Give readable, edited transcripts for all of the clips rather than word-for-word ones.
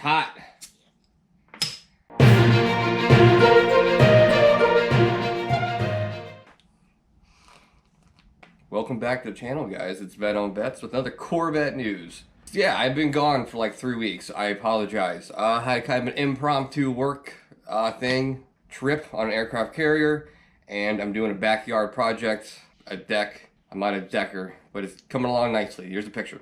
hot. Welcome back to the channel, guys. It's VetOnVettes with another Corvette news. Yeah, I've been gone for like 3 weeks. I apologize. I had kind of an impromptu work trip on an aircraft carrier, and I'm doing a backyard project, a deck. I'm not a decker, but it's coming along nicely. Here's a picture.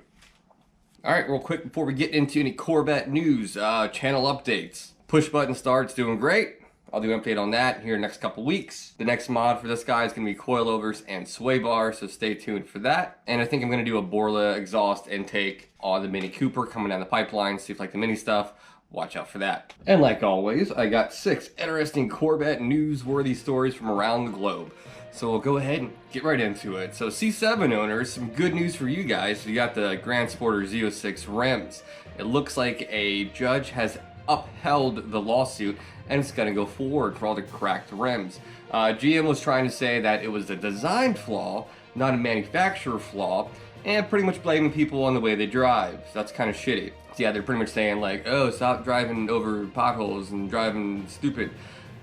All right, real quick before we get into any Corvette news, channel updates. Push button start's doing great. I'll do an update on that here in the next couple weeks. The next mod for this guy is going to be coilovers and sway bars, so stay tuned for that. And I think I'm going to do a Borla exhaust intake on the Mini Cooper coming down the pipeline. See if you like the Mini stuff. Watch out for that. And like always, I got 6 interesting Corvette newsworthy stories from around the globe. So we'll go ahead and get right into it. So C7 owners, some good news for you guys. You got the Grand Sporter Z06 rims. It looks like a judge has upheld the lawsuit and it's going to go forward for all the cracked rims. GM was trying to say that it was a design flaw, not a manufacturer flaw, and pretty much blaming people on the way they drive. So that's kind of shitty. So yeah, they're pretty much saying like, oh, stop driving over potholes and driving stupid.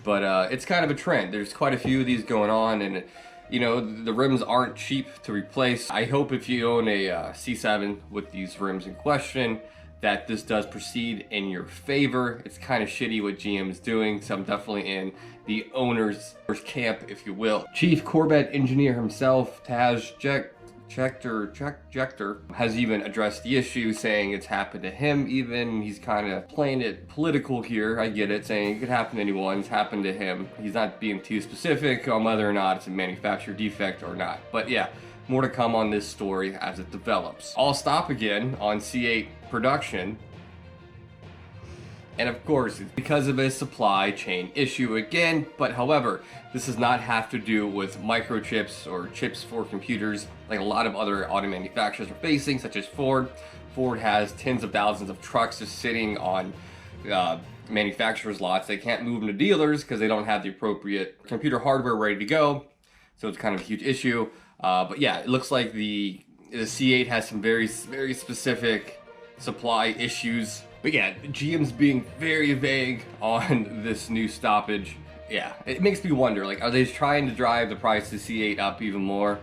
But it's kind of a trend. There's quite a few of these going on, and you know, the rims aren't cheap to replace. I hope if you own a C7 with these rims in question, that this does proceed in your favor. It's kind of shitty what GM is doing, so I'm definitely in the owner's camp, if you will. Chief Corvette engineer himself, Taj Jector, has even addressed the issue, saying it's happened to him even. He's kind of playing it political here, I get it, saying it could happen to anyone, it's happened to him. He's not being too specific on whether or not it's a manufacturer defect or not. But yeah, more to come on this story as it develops. I'll stop again on C8 production. And of course, it's because of a supply chain issue again, but however, this does not have to do with microchips or chips for computers like a lot of other auto manufacturers are facing, such as Ford. Ford has tens of thousands of trucks just sitting on manufacturers' lots. They can't move them to dealers because they don't have the appropriate computer hardware ready to go. So it's kind of a huge issue. But yeah, it looks like the C8 has some very specific supply issues. But yeah, GM's being very vague on this new stoppage. Yeah, it makes me wonder, like, are they trying to drive the price of C8 up even more?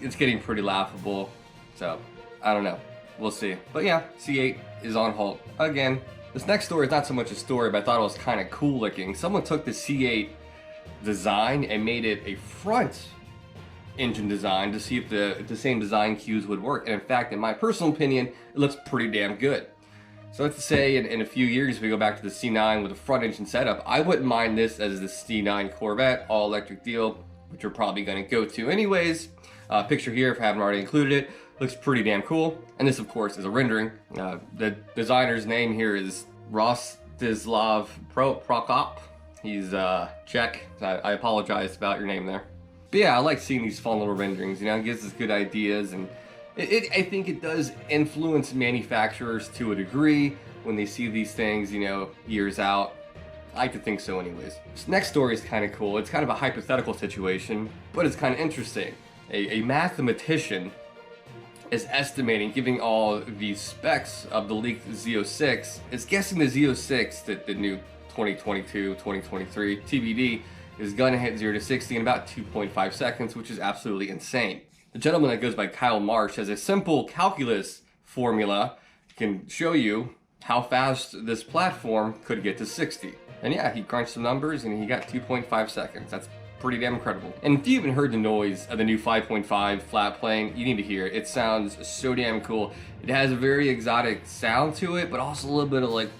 It's getting pretty laughable. So, I don't know. We'll see. But yeah, C8 is on halt again. This next story is not so much a story, but I thought it was kind of cool looking. Someone took the C8 design and made it a front engine design to see if the same design cues would work. And in fact, in my personal opinion, it looks pretty damn good. So let's say in a few years, if we go back to the C9 with a front engine setup, I wouldn't mind this as the C9 Corvette all electric deal, which we're probably going to go to anyways. Picture here, if I haven't already included it, looks pretty damn cool. And this, of course, is a rendering. The designer's name here is Rostislav Prokop. He's Czech. I apologize about your name there. But yeah, I like seeing these fun little renderings, you know, it gives us good ideas, and I think it does influence manufacturers to a degree when they see these things, you know, years out. I like to think so anyways. This next story is kind of cool. It's kind of a hypothetical situation, but it's kind of interesting. A mathematician is estimating, giving all the specs of the leaked Z06, is guessing the Z06, the new 2022, 2023 TBD, is gonna hit 0 to 60 in about 2.5 seconds, which is absolutely insane. The gentleman that goes by Kyle Marsh has a simple calculus formula can show you how fast this platform could get to 60. And yeah, he crunched some numbers and he got 2.5 seconds. That's pretty damn incredible. And if you even heard the noise of the new 5.5 flat plane, you need to hear it. It sounds so damn cool. It has a very exotic sound to it, but also a little bit of like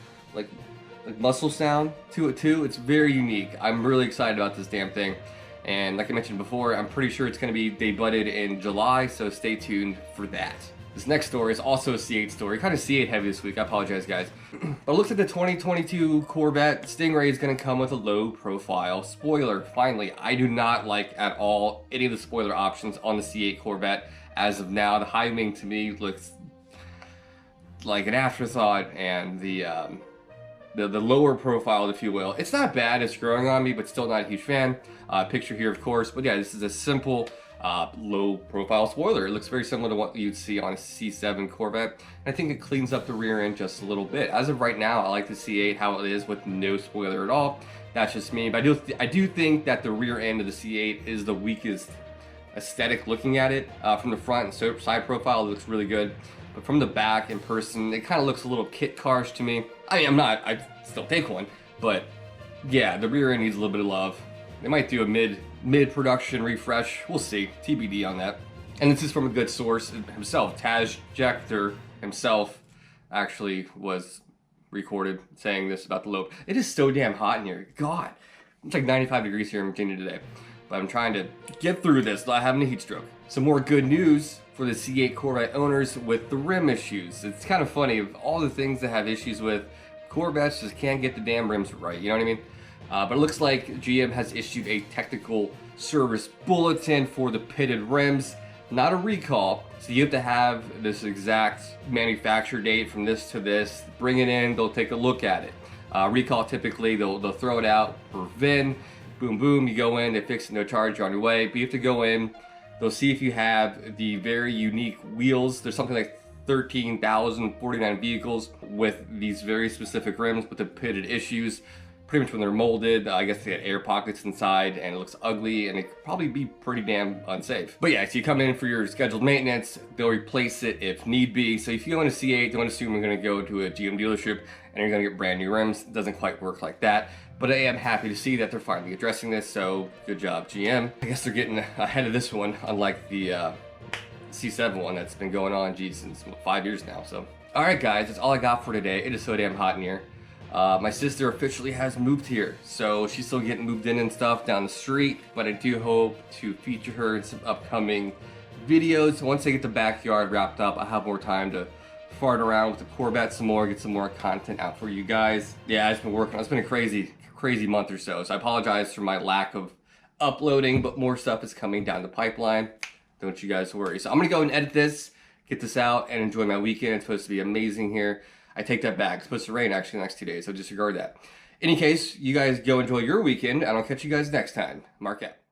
muscle sound to it too. It's very unique. I'm really excited about this damn thing. And like I mentioned before, I'm pretty sure it's going to be debuted in July, so stay tuned for that. This next story is also a C8 story, kind of C8 heavy this week, I apologize guys. But it looks like the 2022 Corvette Stingray is going to come with a low profile spoiler. Finally, I do not like at all any of the spoiler options on the C8 Corvette as of now. The high wing to me looks like an afterthought, and the lower profile, if you will. It's not bad, it's growing on me, but still not a huge fan. Picture here, of course. But yeah, this is a simple low profile spoiler. It looks very similar to what you'd see on a C7 Corvette. And I think it cleans up the rear end just a little bit. As of right now, I like the C8 how it is with no spoiler at all. That's just me, but I do think that the rear end of the C8 is the weakest aesthetic looking at it. From the front and side profile, it looks really good. But from the back in person, it kind of looks a little kit carish to me. I mean, I'd still take one, but yeah, the rear end needs a little bit of love. They might do a mid-production refresh. We'll see. TBD on that. And this is from a good source himself. Taz Jector himself actually was recorded saying this about the load. It is so damn hot in here. God, it's like 95 degrees here in Virginia today. But I'm trying to get through this without having a heat stroke. Some more good news for the C8 Corvette owners with the rim issues. It's kind of funny, of all the things that have issues with, Corvettes just can't get the damn rims right, you know what I mean? But it looks like GM has issued a technical service bulletin for the pitted rims, not a recall. So you have to have this exact manufacture date from this to this, bring it in, they'll take a look at it. Recall, typically they'll throw it out for VIN, boom boom, you go in, they fix it, no charge, you're on your way. But you have to go in, they'll see if you have the very unique wheels. There's something like 13,049 vehicles with these very specific rims with the pitted issues. Pretty much when they're molded, I guess they had air pockets inside and it looks ugly and it could probably be pretty damn unsafe. But yeah, so you come in for your scheduled maintenance, they'll replace it if need be. So if you go in a C8, don't assume you're gonna go to a GM dealership and you're gonna get brand new rims. It doesn't quite work like that. But I am happy to see that they're finally addressing this, so good job, GM. I guess they're getting ahead of this one, unlike the C7 one that's been going on, geez, since 5 years now. So, all right, guys, that's all I got for today. It is so damn hot in here. My sister officially has moved here, so she's still getting moved in and stuff down the street, but I do hope to feature her in some upcoming videos. Once I get the backyard wrapped up, I'll have more time to fart around with the Corvette some more, get some more content out for you guys. Yeah, I've been working. It's been a crazy month or so, so I apologize for my lack of uploading, but more stuff is coming down the pipeline. Don't you guys worry. So I'm gonna go and edit this, get this out, and enjoy my weekend. It's supposed to be amazing here. I take that back. It's supposed to rain actually the next 2 days, so disregard that. In any case, you guys go enjoy your weekend, and I'll catch you guys next time. Mark out.